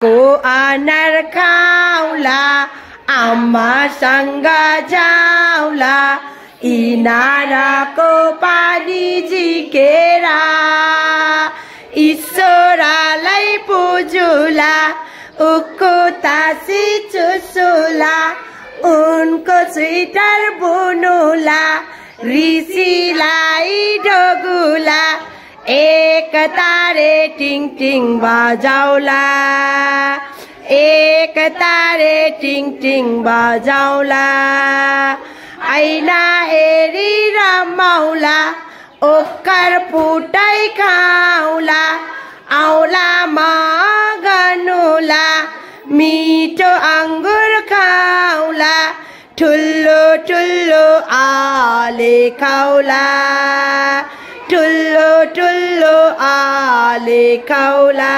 को अनार खाउला आमासँग जाउला इनाराको पानी झिकेर ईश्वरलाई पुजुला उको तासी चुसुला उनको स्वेटर बुनुला ऋषिलाई ढोगुला एक तारे टिङ टिङ बजाउला एक तारे टिङ टिङ बजाउला ऐना हेरी रमाउला ओक्कर फुटाइ खाउला औला मगनुला मिठो अंगुर खाउला ठुल्लो ठुल्लो आले खाउला ठुल्लो ठुल्लो आले खाउला।